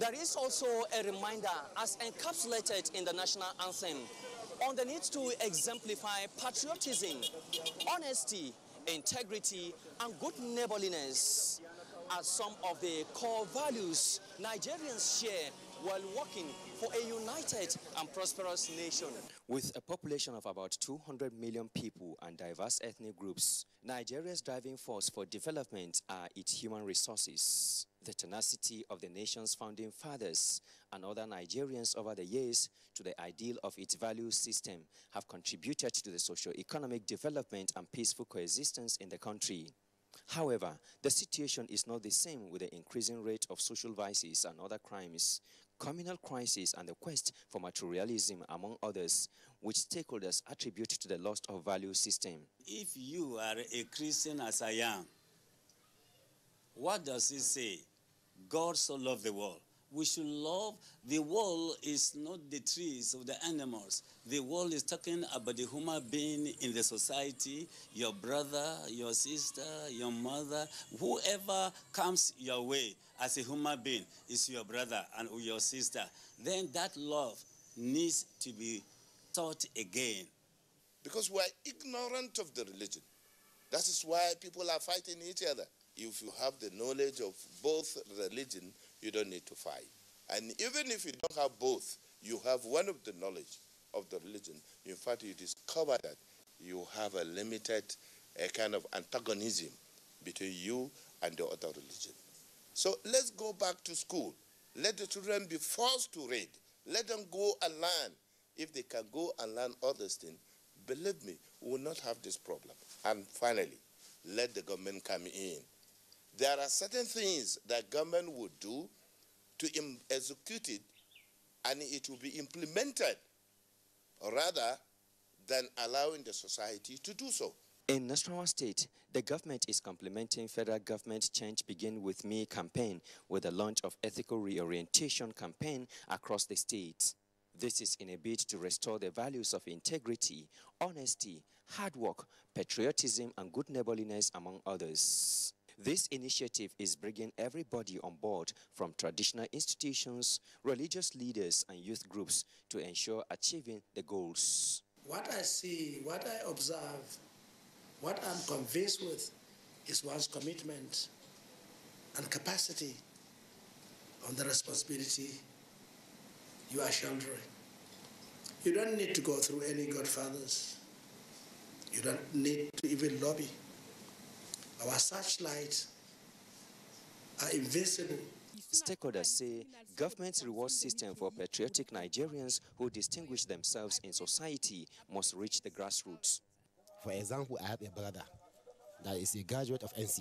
There is also a reminder, as encapsulated in the national anthem, on the need to exemplify patriotism, honesty, integrity, and good neighborliness as some of the core values Nigerians share while working for a united and prosperous nation. With a population of about 200 million people and diverse ethnic groups, Nigeria's driving force for development are its human resources. The tenacity of the nation's founding fathers and other Nigerians over the years to the ideal of its value system have contributed to the socio-economic development and peaceful coexistence in the country. However, the situation is not the same with the increasing rate of social vices and other crimes, communal crisis, and the quest for materialism, among others, which stakeholders attribute to the loss of value system. If you are a Christian as I am, what does it say? God so loved the world. We should love. The world is not the trees or the animals. The world is talking about the human being in the society, your brother, your sister, your mother, whoever comes your way as a human being is your brother and your sister. Then that love needs to be taught again. Because we are ignorant of the religion. That is why people are fighting each other. If you have the knowledge of both religion, you don't need to fight. And even if you don't have both, you have one of the knowledge of the religion. In fact, you discover that you have a limited kind of antagonism between you and the other religion. So let's go back to school. Let the children be forced to read. Let them go and learn. If they can go and learn other things, believe me, we will not have this problem. And finally, let the government come in. There are certain things that government would do to execute it, and it will be implemented rather than allowing the society to do so. In Nasarawa State, the government is complementing federal government Change Begin With Me campaign with the launch of ethical reorientation campaign across the state. This is in a bid to restore the values of integrity, honesty, hard work, patriotism, and good neighborliness, among others. This initiative is bringing everybody on board, from traditional institutions, religious leaders, and youth groups, to ensure achieving the goals. What I see, what I observe, what I'm convinced with is one's commitment and capacity on the responsibility you are shouldering. You don't need to go through any godfathers. You don't need to even lobby. Our searchlights are invincible. Stakeholders say government's reward system for patriotic Nigerians who distinguish themselves in society must reach the grassroots. For example, I have a brother that is a graduate of NC.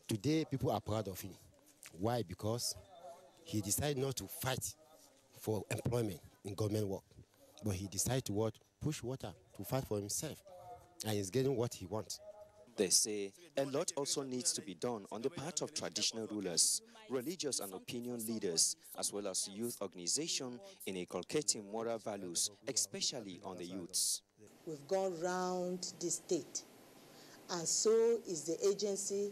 Today, people are proud of him. Why? Because he decided not to fight for employment in government work, but he decided to push water to fight for himself, and he's getting what he wants. They say a lot also needs to be done on the part of traditional rulers, religious and opinion leaders, as well as youth organizations in inculcating moral values, especially on the youths. We've gone round the state, and so is the agency,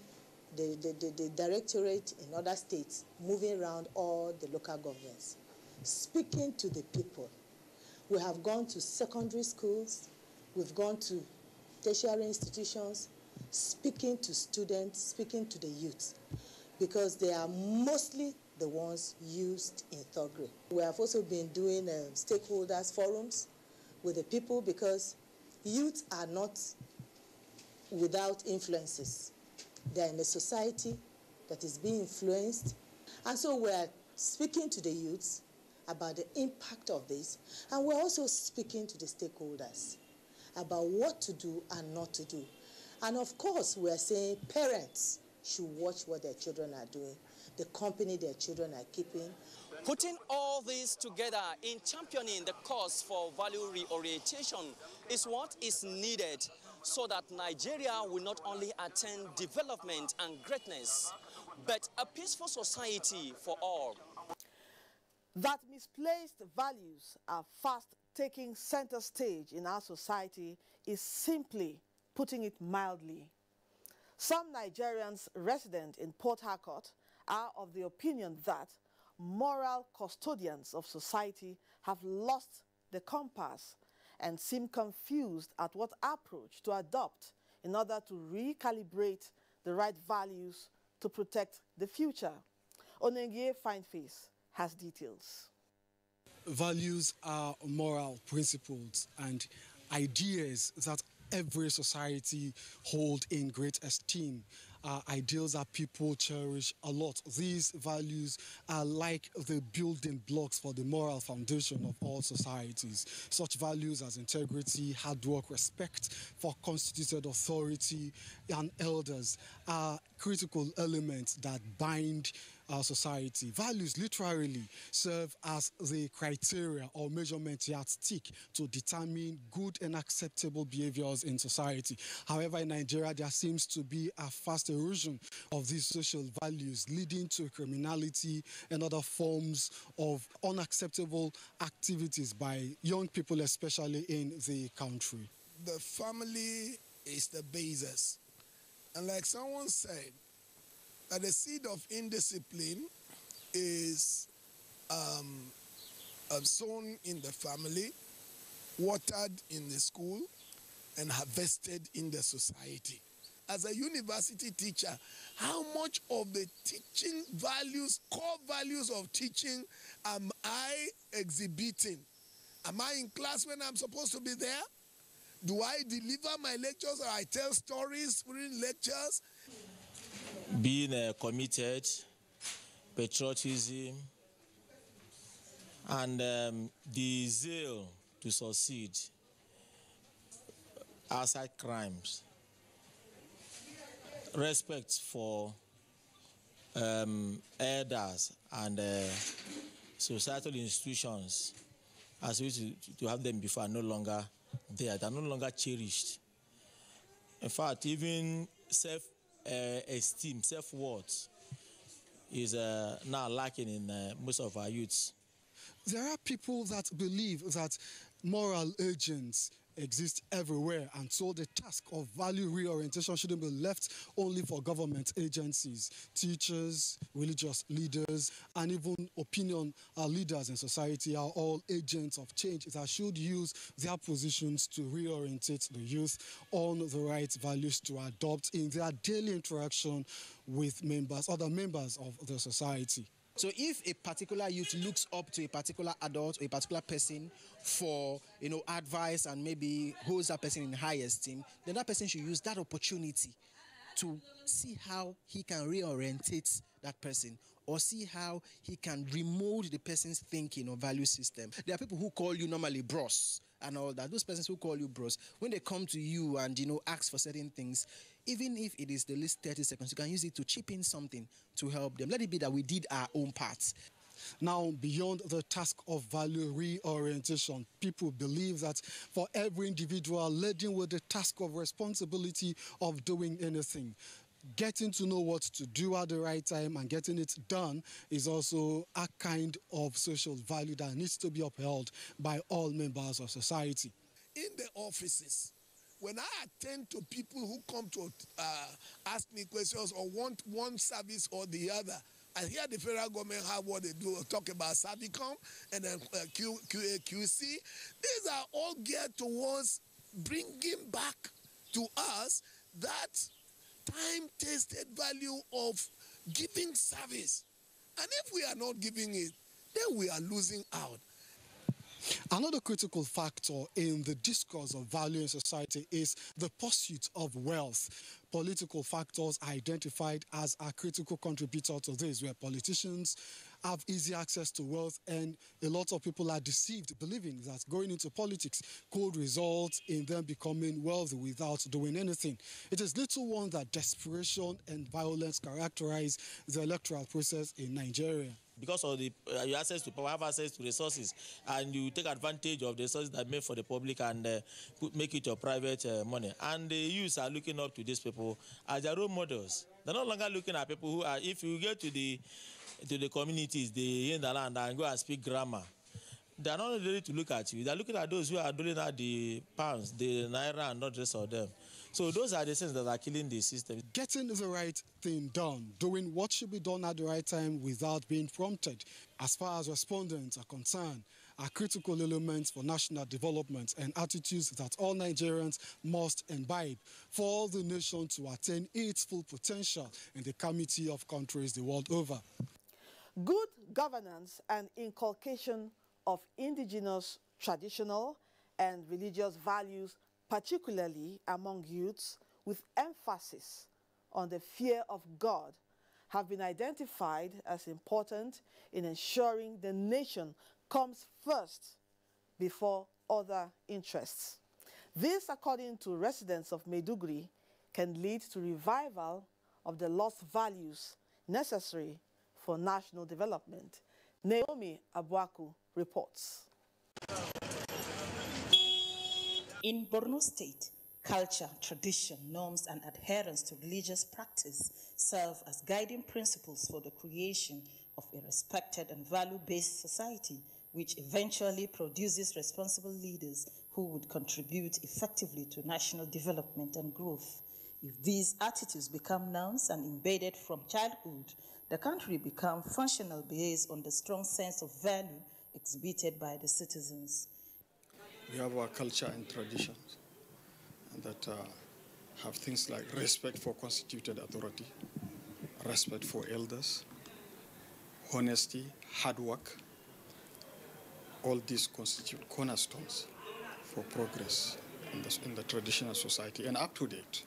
the directorate in other states, moving around all the local governments, speaking to the people. We have gone to secondary schools, we've gone to tertiary institutions, speaking to students, speaking to the youth, because they are mostly the ones used in third grade. We have also been doing stakeholders forums with the people, because youth are not without influences. They are in a society that is being influenced. And so we are speaking to the youths about the impact of this, and we're also speaking to the stakeholders about what to do and not to do. And of course, we're saying parents should watch what their children are doing, the company their children are keeping. Putting all this together in championing the cause for value reorientation is what is needed, so that Nigeria will not only attain development and greatness, but a peaceful society for all. That misplaced values are fast taking center stage in our society is simply putting it mildly. Some Nigerians resident in Port Harcourt are of the opinion that moral custodians of society have lost the compass and seem confused at what approach to adopt in order to recalibrate the right values to protect the future. Onengie Fineface has details. Values are moral principles and ideas that every society hold in great esteem. Ideals that people cherish a lot. These values are like the building blocks for the moral foundation of all societies. Such values as integrity, hard work, respect for constituted authority and elders are critical elements that bind our society. Values literally serve as the criteria or measurement yardstick to determine good and acceptable behaviors in society. However, in Nigeria, there seems to be a fast erosion of these social values, leading to criminality and other forms of unacceptable activities by young people, especially in the country. The family is the basis. And like someone said, that the seed of indiscipline is sown in the family, watered in the school, and harvested in the society. As a university teacher, how much of the teaching values, core values of teaching, am I exhibiting? Am I in class when I'm supposed to be there? Do I deliver my lectures or I tell stories during lectures? Being committed, patriotism, and the zeal to succeed outside crimes, respect for elders and societal institutions, as we used to have them before, are no longer there. They are no longer cherished. In fact, even self-esteem, self-worth is now lacking in most of our youths. There are people that believe that moral agents exist everywhere, and so the task of value reorientation shouldn't be left only for government agencies. Teachers, religious leaders, and even opinion leaders in society are all agents of change that should use their positions to reorientate the youth on the right values to adopt in their daily interaction with other members of the society. So if a particular youth looks up to a particular adult or a particular person for, advice and maybe holds that person in high esteem, then that person should use that opportunity to see how he can reorientate that person or see how he can remold the person's thinking or value system. There are people who call you normally bros and all that. Those persons who call you bros, when they come to you and, ask for certain things, even if it is the least 30 seconds, you can use it to chip in something to help them. Let it be that we did our own parts. Now, beyond the task of value reorientation, people believe that for every individual leading with the task of responsibility of doing anything, getting to know what to do at the right time and getting it done is also a kind of social value that needs to be upheld by all members of society. In the offices, when I attend to people who come to ask me questions or want one service or the other, I hear the federal government have what they do, talk about Savicom and then QC. These are all geared towards bringing back to us that time-tested value of giving service. And if we are not giving it, then we are losing out. Another critical factor in the discourse of value in society is the pursuit of wealth. Political factors are identified as a critical contributor to this, where politicians have easy access to wealth, and a lot of people are deceived, believing that going into politics could result in them becoming wealthy without doing anything. It is little wonder that desperation and violence characterize the electoral process in Nigeria. Because of your access to power, have access to resources, and you take advantage of the resources that are made for the public and make it your private money. And the youths are looking up to these people as their role models. They're no longer looking at people who are, if you get to the communities, in the land and go and speak grammar, they are not ready to look at you. They are looking at those who are doing out the pounds, the naira, and not the rest of them. So those are the things that are killing the system. Getting the right thing done, doing what should be done at the right time without being prompted, as far as respondents are concerned, are critical elements for national development and attitudes that all Nigerians must imbibe for the nation to attain its full potential in the community of countries the world over. Good governance and inculcation of indigenous, traditional, and religious values, particularly among youths, with emphasis on the fear of God, have been identified as important in ensuring the nation comes first before other interests. This, according to residents of Maiduguri, can lead to revival of the lost values necessary for national development. Naomi Abuaku reports. In Borno State, culture, tradition, norms, and adherence to religious practice serve as guiding principles for the creation of a respected and value-based society, which eventually produces responsible leaders who would contribute effectively to national development and growth. If these attitudes become norms and embedded from childhood, the country becomes functional based on the strong sense of value exhibited by the citizens. We have our culture and traditions that have things like respect for constituted authority, respect for elders, honesty, hard work. All these constitute cornerstones for progress in the traditional society and up to date.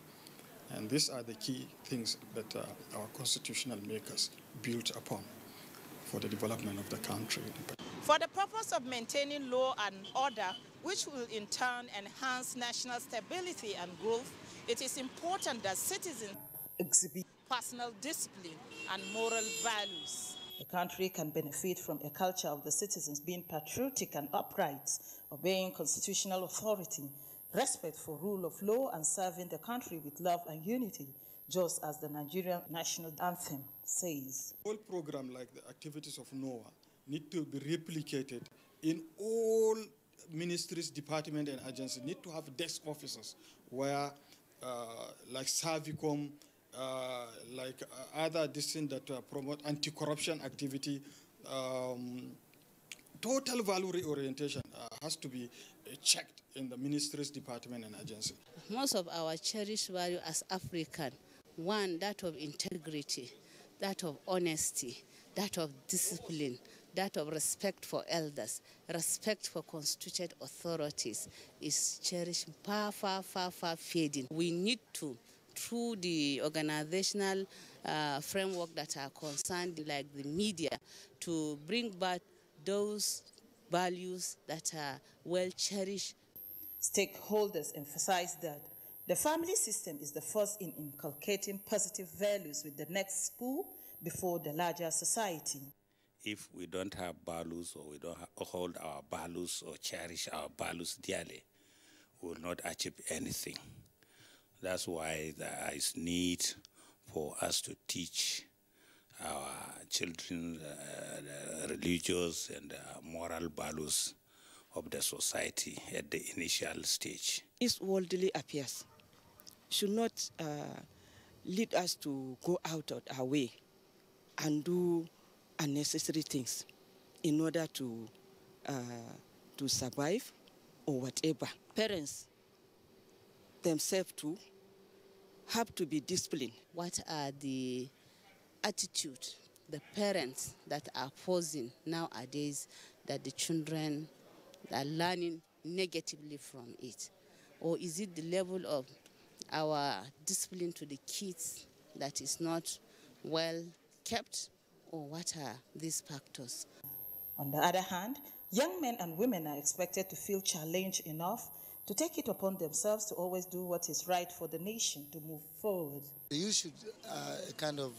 And these are the key things that our constitutional makers built upon for the development of the country. For the purpose of maintaining law and order, which will in turn enhance national stability and growth, it is important that citizens exhibit personal discipline and moral values. The country can benefit from a culture of the citizens being patriotic and upright, obeying constitutional authority, respect for rule of law, and serving the country with love and unity, just as the Nigerian national anthem says. All programs like the activities of NOAA need to be replicated in all ministries, departments, and agencies. Need to have desk officers where, like Savicom, other disciplines that promote anti-corruption activity, total value reorientation has to be checked in the ministries, department, and agency. Most of our cherished value as African, one, that of integrity, that of honesty, that of discipline, that of respect for elders, respect for constituted authorities, is cherished far fading. We need to, through the organizational framework that are concerned, like the media, to bring back those values that are well cherished. Stakeholders emphasize that the family system is the first in inculcating positive values with the next school before the larger society. If we don't have values, or we don't hold our values or cherish our values dearly, we will not achieve anything. That's why there is need for us to teach our children religious and moral values of the society at the initial stage. These worldly affairs should not lead us to go out of our way and do unnecessary things in order to survive or whatever. Parents themselves too have to be disciplined. What are the attitude the parents that are forcing nowadays that the children are learning negatively from it? Or is it the level of our discipline to the kids that is not well kept? Or what are these factors? On the other hand, young men and women are expected to feel challenged enough to take it upon themselves to always do what is right for the nation to move forward. You should kind of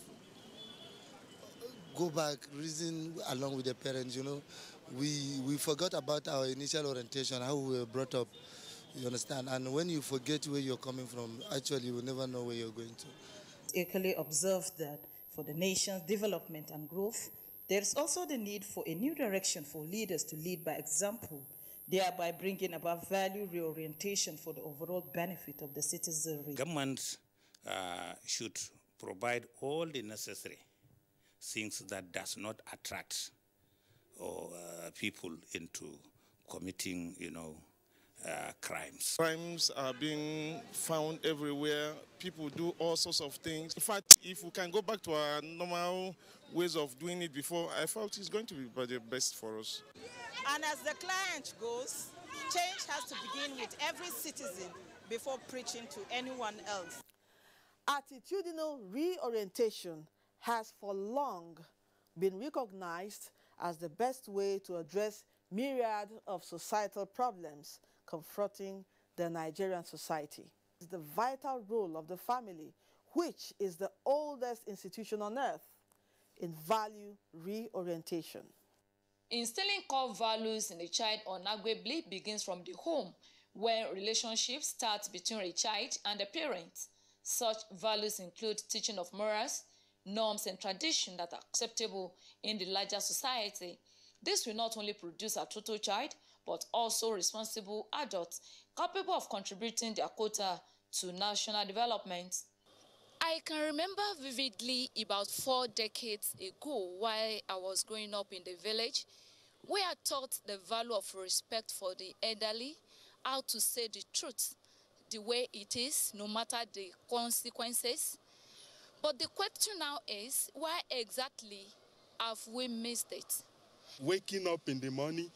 go back, reason along with the parents. You know, we forgot about our initial orientation, how we were brought up, you understand? And when you forget where you're coming from, actually you will never know where you're going to. Equally observed that for the nation's development and growth, there is also the need for a new direction for leaders to lead by example, thereby bringing about value reorientation for the overall benefit of the citizenry. Government should provide all the necessary things that does not attract or people into committing, crimes. Crimes are being found everywhere. People do all sorts of things. In fact, if we can go back to our normal ways of doing it before, I felt it's going to be the best for us. And as the client goes, change has to begin with every citizen before preaching to anyone else. Attitudinal reorientation has for long been recognized as the best way to address myriad of societal problems confronting the Nigerian society. It's the vital role of the family, which is the oldest institution on earth, in value reorientation. Instilling core values in a child unarguably begins from the home, where relationships start between a child and a parent. Such values include teaching of morals, norms and traditions that are acceptable in the larger society. This will not only produce a total child, but also responsible adults capable of contributing their quota to national development. I can remember vividly about 4 decades ago while I was growing up in the village, where I taught the value of respect for the elderly, how to say the truth the way it is, no matter the consequences. But the question now is, why exactly have we missed it? Waking up in the morning,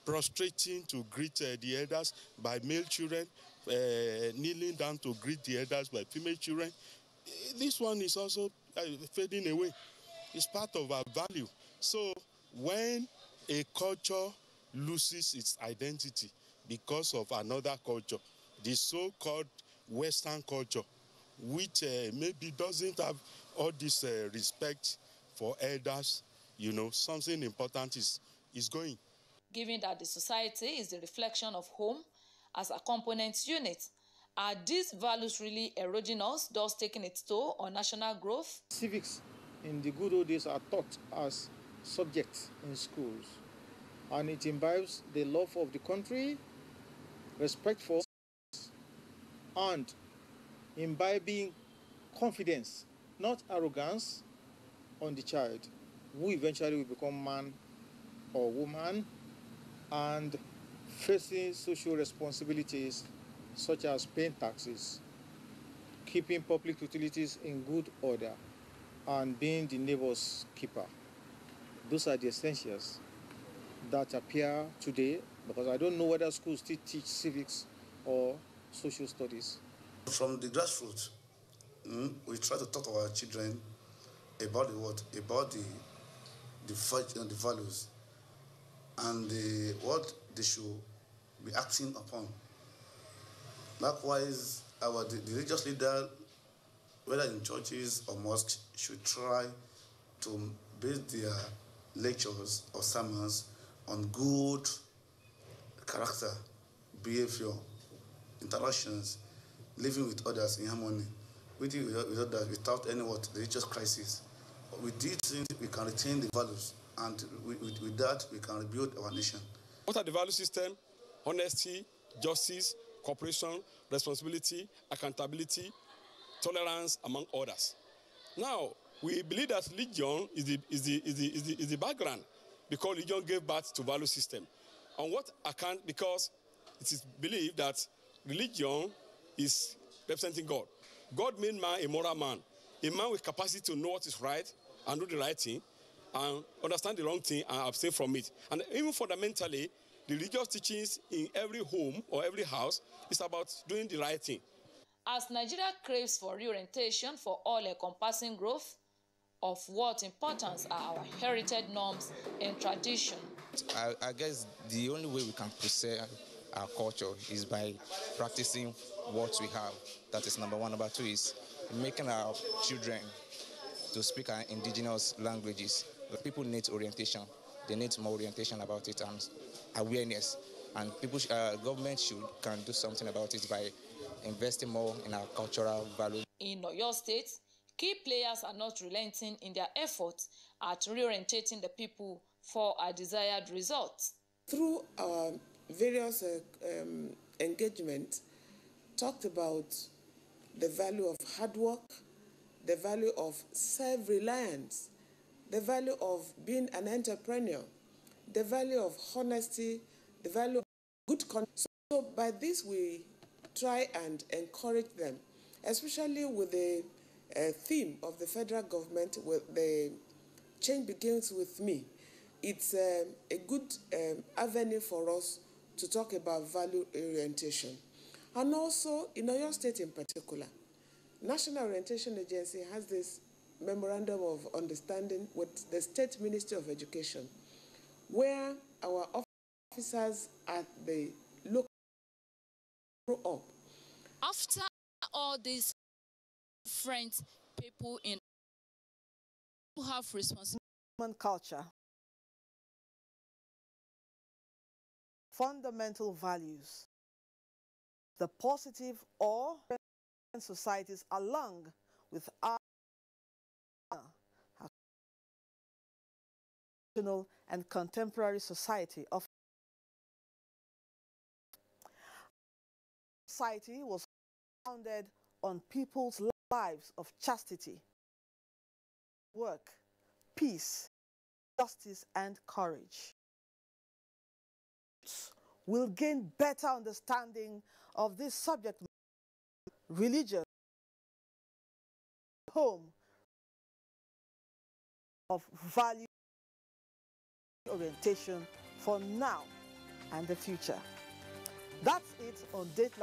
prostrating to greet the elders by male children, kneeling down to greet the elders by female children. This one is also fading away. It's part of our value. So when a culture loses its identity because of another culture, the so-called Western culture, which maybe doesn't have all this respect for elders, something important is going. Given that the society is the reflection of home as a component unit, are these values really eroding us, thus taking its toll on national growth? Civics in the good old days are taught as subjects in schools, and it imbibes the love of the country, respect for, and imbibing confidence, not arrogance, on the child, who eventually will become man or woman, and facing social responsibilities such as paying taxes, keeping public utilities in good order, and being the neighbor's keeper. Those are the essentials that appear today, because I don't know whether schools still teach civics or social studies. From the grassroots, we try to talk to our children about the values and what they should be acting upon. Likewise, the religious leader, whether in churches or mosques, should try to base their lectures or sermons on good character, behavior, interactions, living with others in harmony, without any religious crisis. With these things, we can retain the values, and with that, we can rebuild our nation. What are the value system? Honesty, justice, cooperation, responsibility, accountability, tolerance, among others. Now, we believe that religion is the background, because religion gave birth to value system. On what account? Because it is believed that religion is representing God. God made man a moral man, a man with capacity to know what is right and do the right thing, and understand the wrong thing and abstain from it. And even fundamentally, the religious teachings in every home or every house is about doing the right thing. As Nigeria craves for reorientation for all-encompassing growth, of what importance are our heritage norms and tradition? I guess the only way we can preserve our culture is by practicing what we have. That is number one. Number two is making our children to speak our indigenous languages. People need orientation. They need more orientation about it and awareness. And government can do something about it by investing more in our cultural values. In Oyo State, key players are not relenting in their efforts at reorientating the people for a desired result. Through our various engagements talked about the value of hard work, the value of self-reliance, the value of being an entrepreneur, the value of honesty, the value of good conduct. So by this we try and encourage them, especially with the theme of the federal government, with the change begins with me. It's a good avenue for us to talk about value orientation. And also, in Oyo State in particular, National Orientation Agency has this memorandum of understanding with the State Ministry of Education, where our officers at the local grow up. After all these different people in who have responsibility. Culture, fundamental values, the positive or societies along with our national and contemporary society of society was founded on people's lives of chastity, work, peace, justice, and courage. We'll gain better understanding of this subject matter, religion, home, of value orientation for now and the future. That's it on Dateline.